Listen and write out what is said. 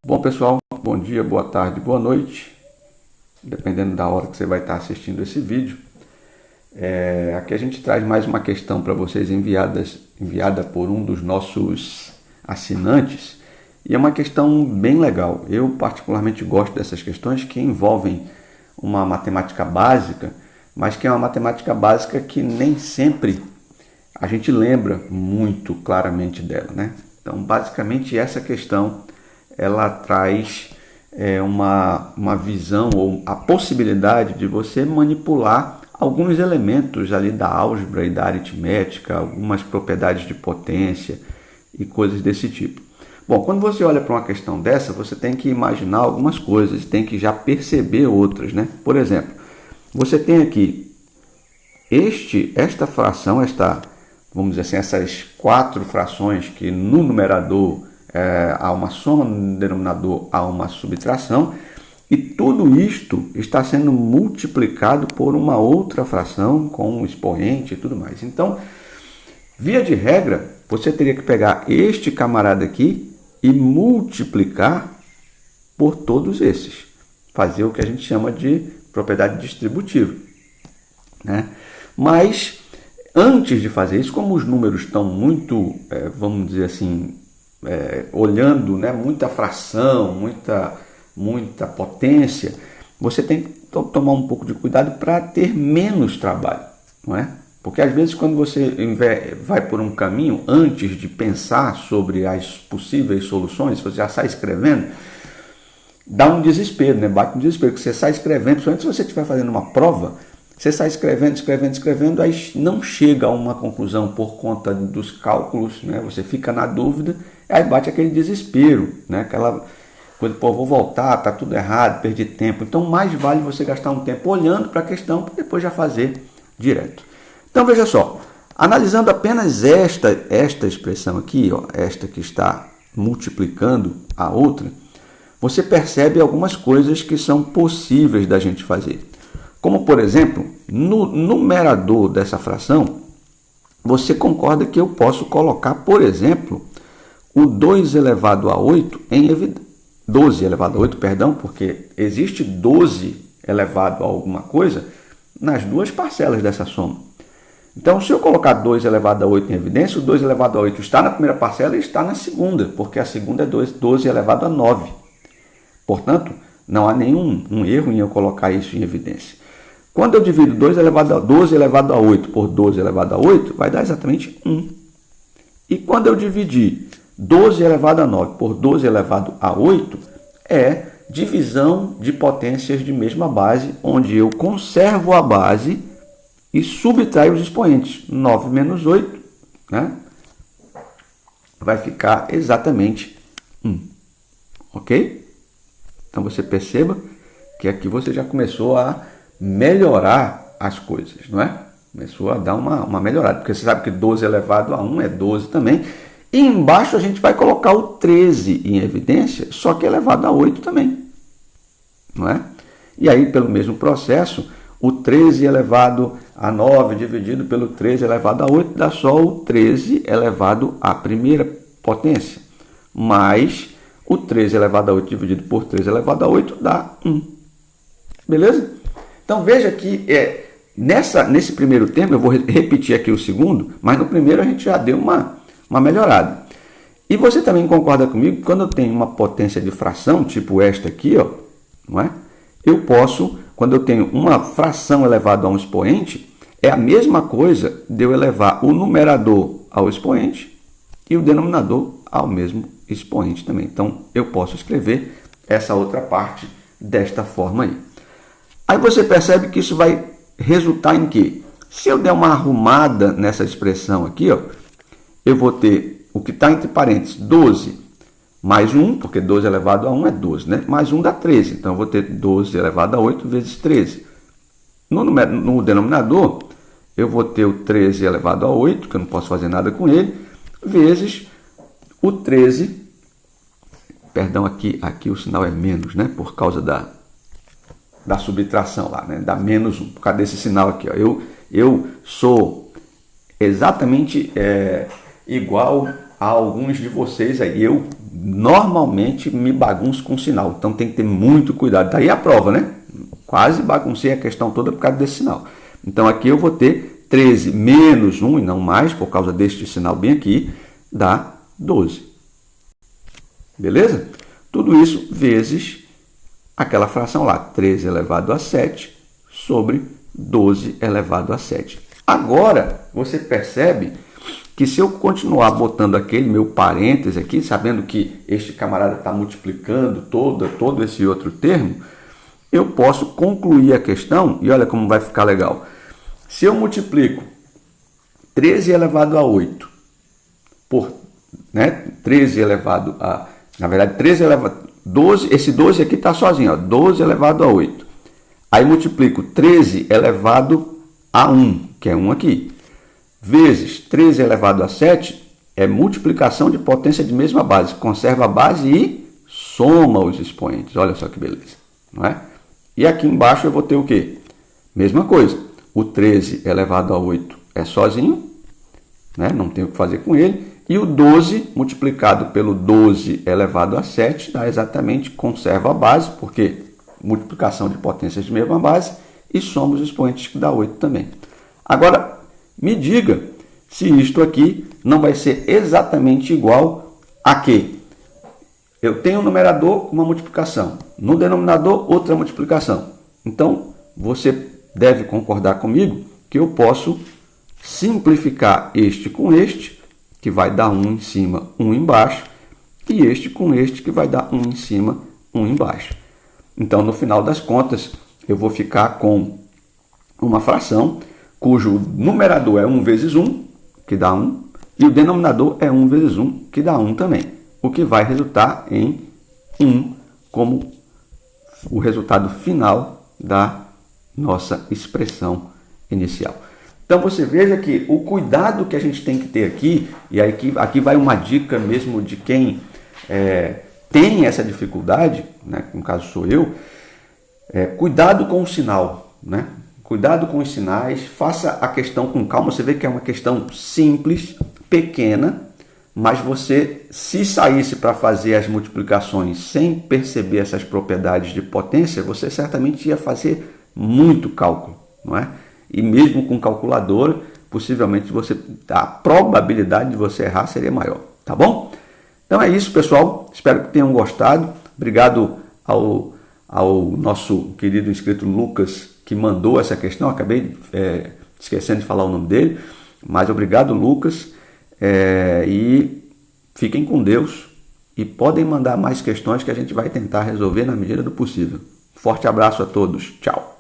Bom, pessoal, bom dia, boa tarde, boa noite, dependendo da hora que você vai estar assistindo esse vídeo. Aqui a gente traz mais uma questão para vocês enviada por um dos nossos assinantes, e é uma questão bem legal. Eu particularmente gosto dessas questões que envolvem uma matemática básica, mas que é uma matemática básica que nem sempre a gente lembra muito claramente dela, né? Então, basicamente, essa questão ela traz uma visão ou a possibilidade de você manipular alguns elementos ali da álgebra e da aritmética, algumas propriedades de potência e coisas desse tipo. Bom, quando você olha para uma questão dessa, você tem que imaginar algumas coisas, tem que já perceber outras, né? Por exemplo, você tem aqui esta fração, vamos dizer assim, essas quatro frações que no numerador há uma soma, no denominador há uma subtração, e tudo isto está sendo multiplicado por uma outra fração com um expoente e tudo mais. Então, via de regra, você teria que pegar este camarada aqui e multiplicar por todos esses. Fazer o que a gente chama de propriedade distributiva, né? Mas, antes de fazer isso, como os números estão muito, vamos dizer assim, olhando, né, muita fração, muita potência, você tem que tomar um pouco de cuidado para ter menos trabalho, não é? Porque às vezes quando você vai por um caminho, antes de pensar sobre as possíveis soluções, você já sai escrevendo, dá um desespero, né? Bate um desespero, porque você sai escrevendo, principalmente se você estiver fazendo uma prova, você sai escrevendo, aí não chega a uma conclusão por conta dos cálculos, né? Você fica na dúvida, aí bate aquele desespero, né? Aquela coisa, pô, vou voltar, tá tudo errado, perdi tempo. Então, mais vale você gastar um tempo olhando para a questão para depois já fazer direto. Então, veja só, analisando apenas esta expressão aqui, ó, esta que está multiplicando a outra, você percebe algumas coisas que são possíveis da gente fazer. Como, por exemplo, no numerador dessa fração, você concorda que eu posso colocar, por exemplo, o 2 elevado a 8 em evidência. 12 elevado a 8, perdão, porque existe 12 elevado a alguma coisa nas duas parcelas dessa soma. Então, se eu colocar 2 elevado a 8 em evidência, o 2 elevado a 8 está na primeira parcela e está na segunda, porque a segunda é 12 elevado a 9. Portanto, não há nenhum erro em eu colocar isso em evidência. Quando eu divido 12 elevado a 8 por 12 elevado a 8, vai dar exatamente 1. E quando eu dividir 12 elevado a 9 por 12 elevado a 8, é divisão de potências de mesma base, onde eu conservo a base e subtraio os expoentes. 9 menos 8, né? Vai ficar exatamente 1. Ok? Então você perceba que aqui você já começou a melhorar as coisas, não é? Começou a dar uma melhorada, porque você sabe que 12 elevado a 1 é 12 também. E embaixo a gente vai colocar o 13 em evidência, só que elevado a 8 também, não é? E aí, pelo mesmo processo, o 13 elevado a 9 dividido pelo 13 elevado a 8 dá só o 13 elevado à primeira potência, mais o 13 elevado a 8 dividido por 13 elevado a 8 dá 1. Beleza? Então veja que nesse primeiro termo, eu vou repetir aqui o segundo, mas no primeiro a gente já deu uma melhorada. E você também concorda comigo que quando eu tenho uma potência de fração, tipo esta aqui, ó, não é? Eu posso, quando eu tenho uma fração elevada a um expoente, é a mesma coisa de eu elevar o numerador ao expoente e o denominador ao mesmo expoente também. Então, eu posso escrever essa outra parte desta forma aí. Aí você percebe que isso vai resultar em quê? Se eu der uma arrumada nessa expressão aqui, ó, eu vou ter o que está entre parênteses, 12 mais 1, porque 12 elevado a 1 é 12, né? Mais 1 dá 13. Então, eu vou ter 12 elevado a 8 vezes 13. No denominador, eu vou ter o 13 elevado a 8, que eu não posso fazer nada com ele, vezes o 13, perdão, aqui o sinal é menos, né? Por causa da subtração lá, né? Da menos 1, por causa desse sinal aqui, ó. Eu sou exatamente igual a alguns de vocês aí. Eu normalmente me bagunço com sinal, então tem que ter muito cuidado. Daí a prova, né? Quase baguncei a questão toda por causa desse sinal. Então aqui eu vou ter 13 menos 1 e não mais, por causa deste sinal bem aqui, dá 12. Beleza? Tudo isso vezes aquela fração lá, 13 elevado a 7 sobre 12 elevado a 7. Agora, você percebe que se eu continuar botando aquele meu parêntese aqui, sabendo que este camarada está multiplicando todo esse outro termo, eu posso concluir a questão e olha como vai ficar legal. Se eu multiplico 13 elevado a 8 por 13 elevado a... Na verdade, 13 elevado a 12, esse 12 aqui está sozinho, ó, 12 elevado a 8. Aí multiplico 13 elevado a 1, que é 1 aqui, vezes 13 elevado a 7, é multiplicação de potência de mesma base. Conserva a base e soma os expoentes. Olha só que beleza, não é? E aqui embaixo eu vou ter o quê? Mesma coisa. O 13 elevado a 8 é sozinho, né? Não tenho o que fazer com ele. E o 12 multiplicado pelo 12 elevado a 7 dá exatamente, conserva a base, porque multiplicação de potências de mesma base, e soma os expoentes que dá 8 também. Agora, me diga se isto aqui não vai ser exatamente igual a quê? Eu tenho um numerador, uma multiplicação. No denominador, outra multiplicação. Então, você deve concordar comigo que eu posso simplificar este com este, que vai dar 1 em cima, 1 embaixo, e este com este, que vai dar 1 em cima, 1 embaixo. Então, no final das contas, eu vou ficar com uma fração cujo numerador é 1 vezes 1, que dá 1, e o denominador é 1 vezes 1, que dá 1 também, o que vai resultar em 1 como o resultado final da nossa expressão inicial. Então você veja que o cuidado que a gente tem que ter aqui, e aqui vai uma dica mesmo de quem tem essa dificuldade, né, no caso sou eu, cuidado com o sinal, né? Cuidado com os sinais, faça a questão com calma. Você vê que é uma questão simples, pequena, mas você, se saísse para fazer as multiplicações sem perceber essas propriedades de potência, você certamente ia fazer muito cálculo, não é? E mesmo com calculadora, possivelmente a probabilidade de você errar seria maior, tá bom? Então é isso, pessoal. Espero que tenham gostado. Obrigado ao nosso querido inscrito Lucas, que mandou essa questão. Acabei esquecendo de falar o nome dele, mas obrigado, Lucas. E fiquem com Deus e podem mandar mais questões que a gente vai tentar resolver na medida do possível. Forte abraço a todos. Tchau.